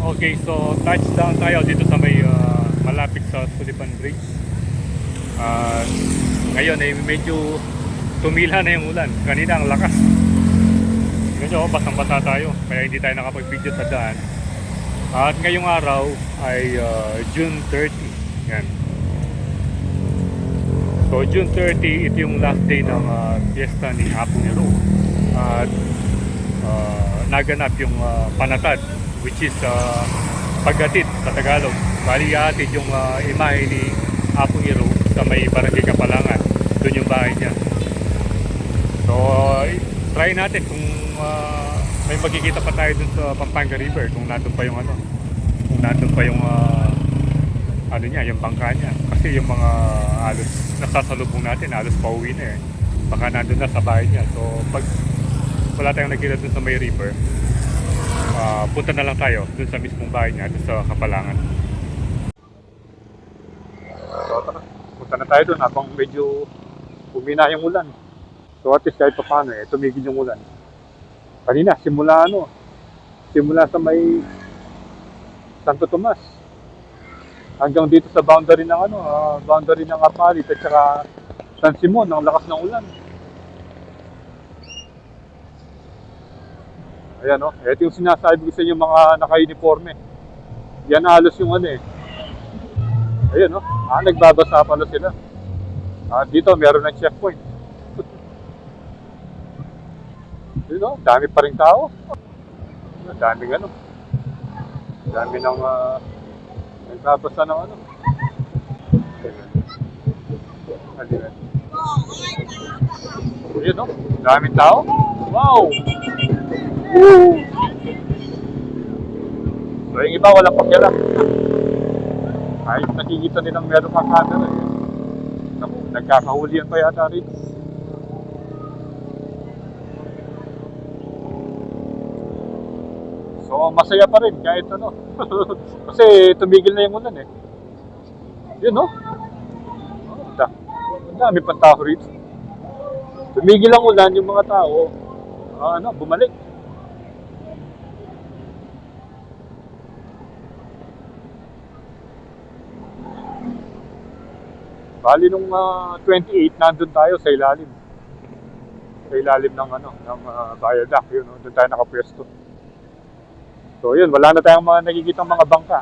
Okay, so touchdown tayo dito sa may malapit sa Sullivan Bridge. Ngayon ay medyo tumila na yung ulan. Kanina ang lakas. Medyo basang-basa tayo, kaya hindi tayo nakapag-video sa daan. At ngayong araw ay June 30. Yan. So June 30, ito yung last day ng fiesta ni Apo Nero. At naganap yung panatad, which is paghatid sa Tagalog. Bali hatid yung imahe ni Apo Nero sa may Barangay Kapalangan. Doon yung bahay niya. So try natin kung may makikita pa tayo dun sa Pampanga River, kung nandun pa yung kung nandun pa yung niya, yung bangka niya. Kasi yung mga halos nasasalubong natin, halos pauwi na eh. Baka nandun na sa bahay niya. So pag wala tayong nakita dun sa may river, punta na lang tayo dun sa mismong bahay niya, dun sa Kapalangan. So tara, punta na tayo dun habang medyo umina yung ulan. So at least kahit pa paano tumigil yung ulan. Kanina simula sa may Santo Tomas hanggang dito sa boundary ng boundary ng Apalit at saka San Simon, ang lakas ng ulan. Ayan ito yung sinasabi ko sa inyo mga naka-uniforme. Yan halos yung Ayan nagbabasa pala sila. Dito meron ng checkpoint. Dami pa rin tao. Dami dami ng nagbabasa ng Ayan dami tao. Wow! Woo! So yung iba walang pakialam. Kahit nakikita nilang meron kang camera nagkakahulihan pa yata rito. So masaya pa rin kahit kasi tumigil na yung ulan Yun ang dami pang tao rito. Tumigil ang ulan, yung mga tao bumalik. Bali nung 28 nandun tayo sa ilalim. Sa ilalim ng ng viaduct, doon tayo nakapwesto. So yun, wala na tayong mga nakikitang mga bangka.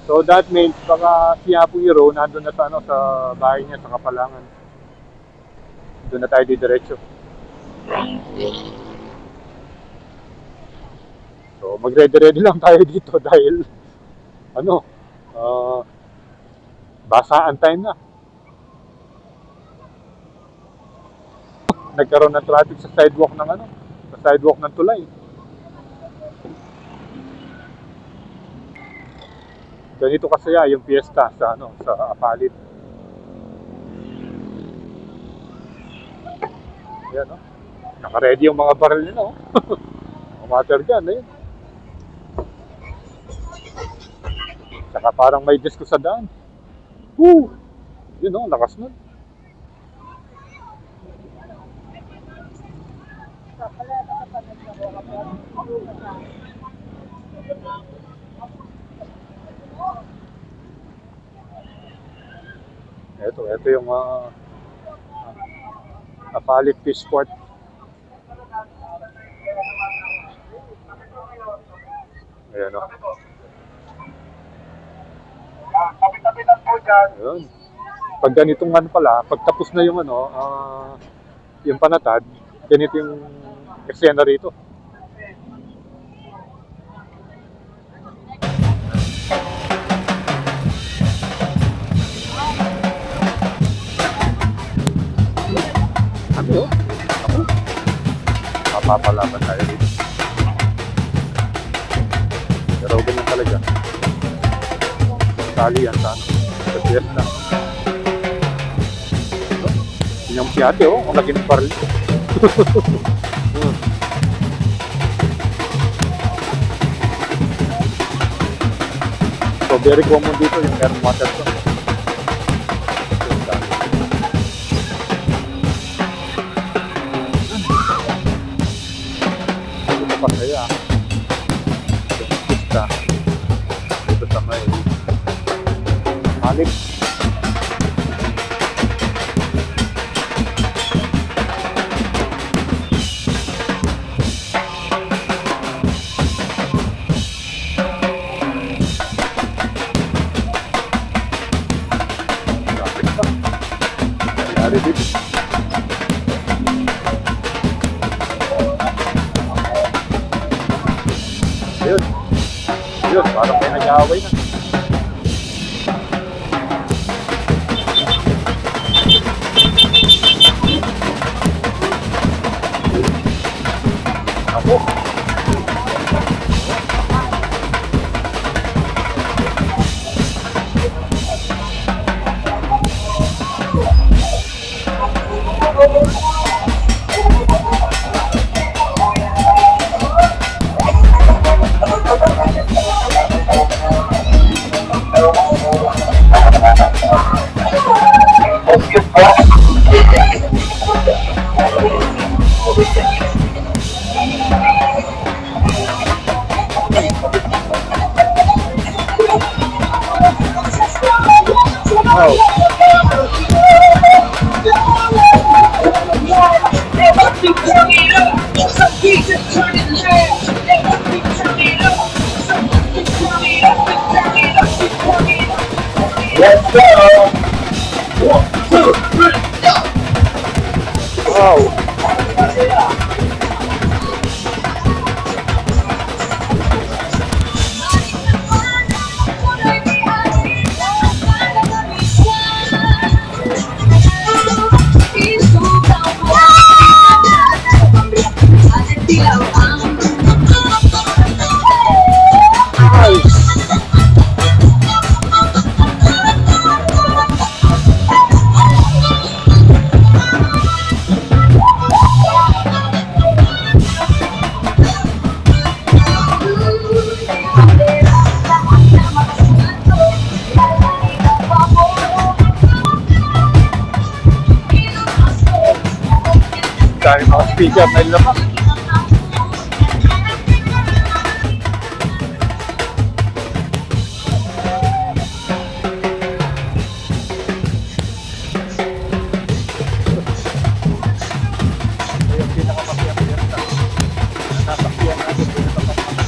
So that means baka si Apo Nero nandun na sa sa bahay niya sa Kapalangan. Doon na tayo diretso. So magre-ready lang tayo dito dahil basaan time na. Nagkaroon ng traffic sa sidewalk ng tulay. Ganito kasi yung fiesta sa sa Apalit. Ayan naka-ready yung mga baril nila mga water gun Saka parang may disco sa daan. Woo! Yun lakas nun. Ito yung Apalit Fish Port. Ayan tabi-tabi lang po dyan. Ayun. Pag ganitong pag tapos na yung yung panatad, ganito yung eksena rito. Mapapalaban tayo dito. Pero ganyan talaga. Sali yan sa fiesta. Yun yung si ate ang lagi ng baril. So very common dito yung air water to. Pasaya. Yun, parang may nag-aaway na. Ako. Oh. Let's go! One, two, three, go! Oh. Dahil mga speaker na laman. Yung pinakamasiyang-siyang na nasakyan natin pinakamasiyang.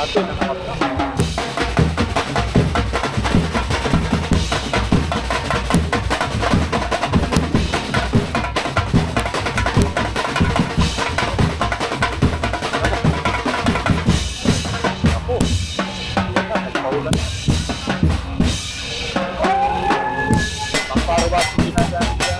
Ato na nakapagod. Ako, yan na, nagpaulan. Ang parawas yung ginagawa niya.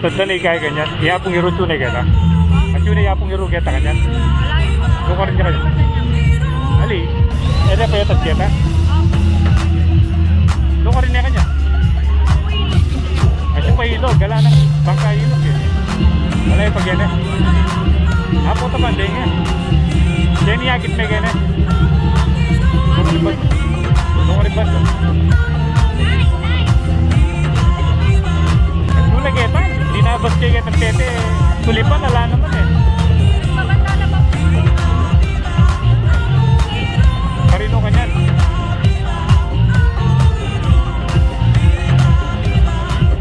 tadda na ikay ganyan. Iyapong iro tunay gata. At yun iyapong iro gata kanyan. Doon ka rin niya kayo. Ali, ere pa yatas gata. Doon ka rin niya kanya. At yung pahilog, gala na. Bangka hilog eh. Wala yung pag-gana. Apo ito pa, hindi nga. Diyan niyakit may gana. Doon ka rin ba? Doon ka rin ba? Nung nag-eta, dinabas kayo ng tete, tulipan, ala naman eh. Parino ka niyan.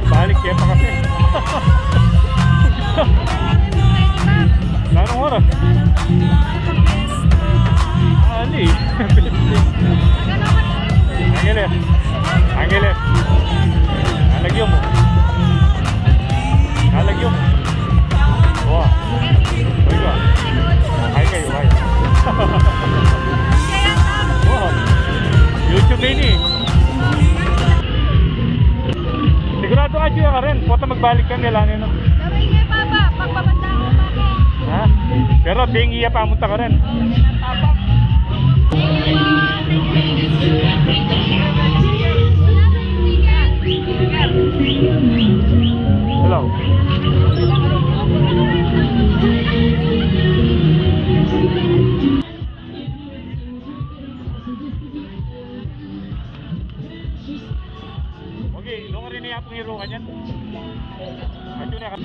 Balik kaya pa kasi. Anong oras? Ali. Angeles. Angeles. Nalagyo mo. Nalagyo mo. Wah. Oiga. Ay kayo, ay. Wow. YouTube ini. Sigurado ka siya ka rin. Puta magbalik ka nila nino. Sabi niya, Papa, pagpapanda ako, Papa. Ha? Pero tingi ya pamunta ka rin. Papa. Hello. Okay, doon ka rin niya pong hero ka niyan. At yun na ka.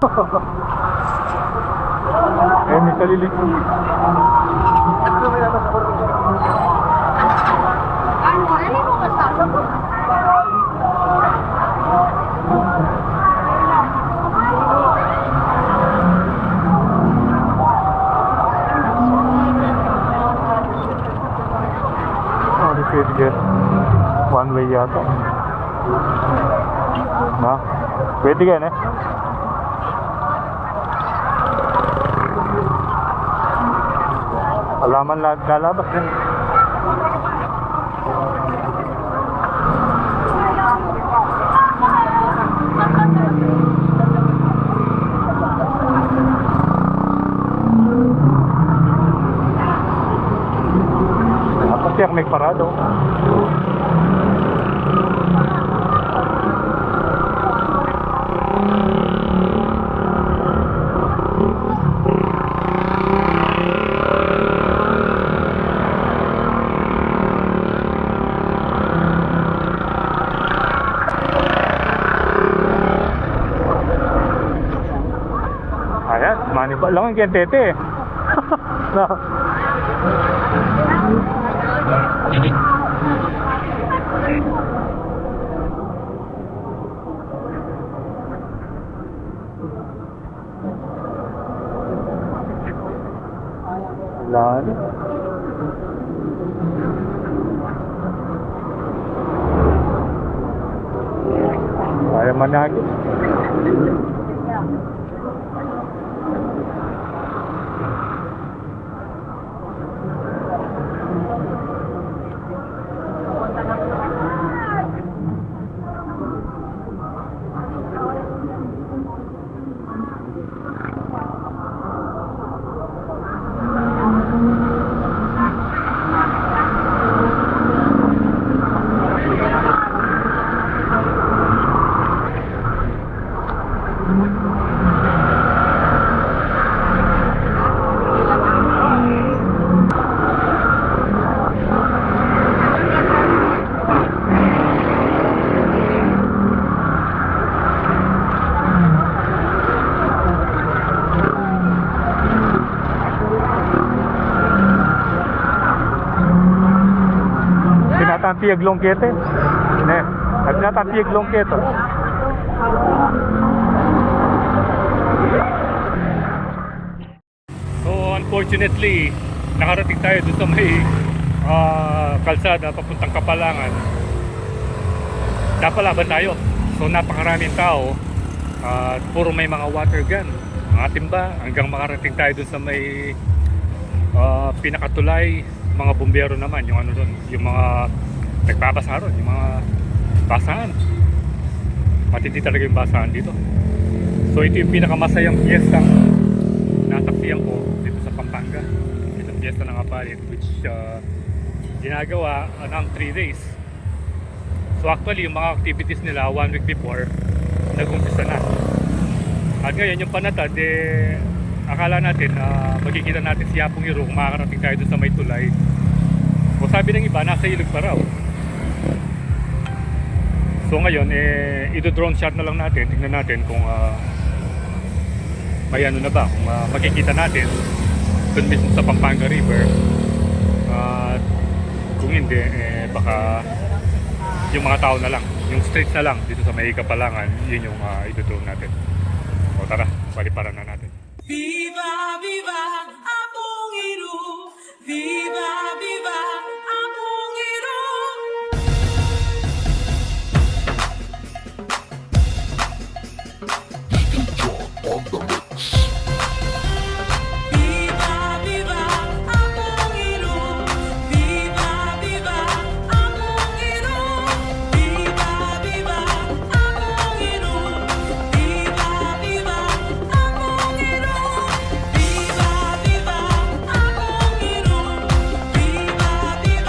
Eh, may salilig. Ano mo kasama ko? Oh, di pwede get one way yata. Na? Pwede gan eh. Alaman lalabas din. Dapat siya may parado. Ayan, maniba lang ang kentete eh. No. Wala na. Kaya managin. Tinatantiyag longkete. Ne, nagtatantiyag longkete. So unfortunately, nakarating tayo doon sa may kalsada papuntang Kapalangan. Napalaban tayo. So napakaraming tao at puro may mga water gun, mga timba, hanggang makarating tayo doon sa may pinakatulay. Mga bumbero naman, yung ano doon, yung mga nagbabasa ron, yung mga basahan. Matindi talaga yung basahan dito. So ito yung pinakamasayang piyestang nataksiyan ko dito sa Pampanga. Itong piyesta ng Apalit, which ginagawa ng 3 days. So actually yung mga activities nila 1 week before nag-umpisa na. At ngayon yung panatad akala natin magkikita natin si Yapong Hero kung makakarating tayo doon sa may tulay. O sabi ng iba nasa ilog pa raw. So ngayon i-drone shot na lang natin, tingnan natin kung may ano na ba, kung makikita natin doon mismo sa Pampanga River. Kung hindi baka yung mga tao na lang, yung streets na lang dito sa may Kapalangan, yun yung i-drone natin. O tara, baliparan na natin. Viva, viva, Apong Hero! Viva, viva, Apong Hero! Viva, viva, Apong Hero! Viva, viva, Apong Hero! Viva, viva, Apong Hero! Viva, viva, Apong Hero! Viva, viva, Apong Hero! Viva, viva,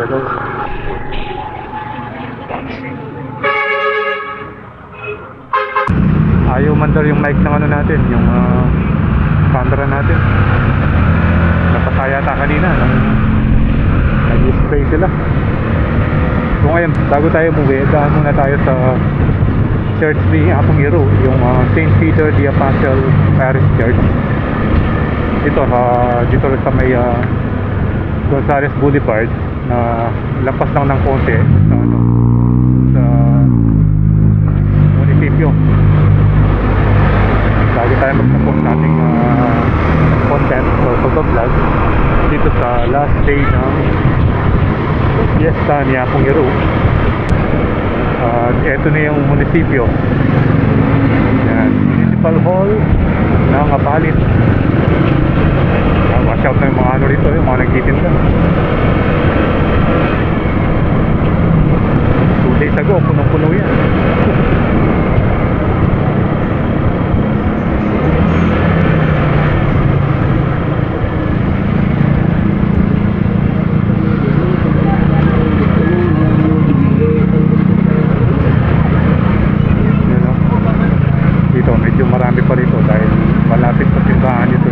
There we go. Ayaw mandar yung mic ng ano natin, yung camera natin. Napataya yata kanina nang nag-spray sila. So ngayon, bago tayo umuwi, daan muna tayo sa church ni Apong Iro, yung St. Peter the Apostle Parish Church. Dito lang sa may Gonzales Boulevard, na lampas lang ng konti sa sa munisipyo. Bago tayo magtapos nating content o pag-vlog dito sa last day ng fiesta ni Apong Iro. Ito na yung munisipyo. Yan, Municipal Hall ng Abalit. Watch out na yung mga ano rito, yung mga nagtitinda. 2 days ago, punong-puno yan. Dito, medyo marami pa rito dahil malapit sa simbahan nito.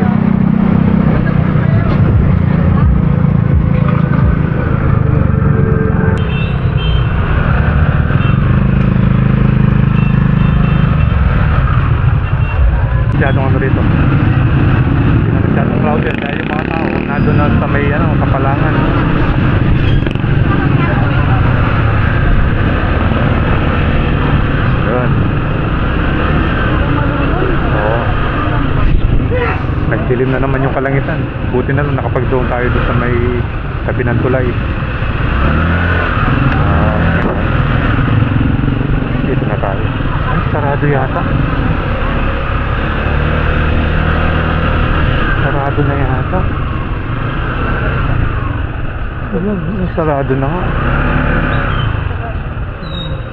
Masyadong ano rito, hindi na masyadong crowded dahil yung mga tao nandun na sa may kapalangan. Yun. Oo. Nagdilim na naman yung kalangitan. Buti na lang nakapag-drone tayo doon sa may tabi ng tulay. Dito na tayo. Ay, sarado yata. Sarado na yata. Sarado na nga.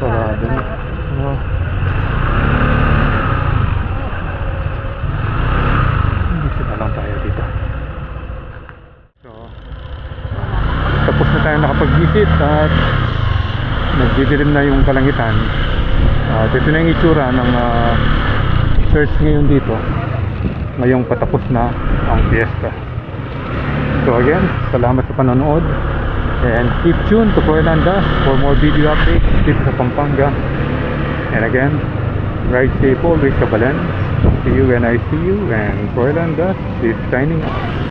Sarado na. Dito na lang tayo dito. So, tapos na tayo nakapag-visit at nagdidilim na yung kalangitan. Ito na yung itsura ng church ngayon dito. Ngayong patapos na ang fiesta. So again, salamat sa panonood and keep tuned to Froilan Dust for more video updates dito sa Pampanga. And again, ride safe always, Kabalan. See you when I see you, and Froilan Dust is signing out.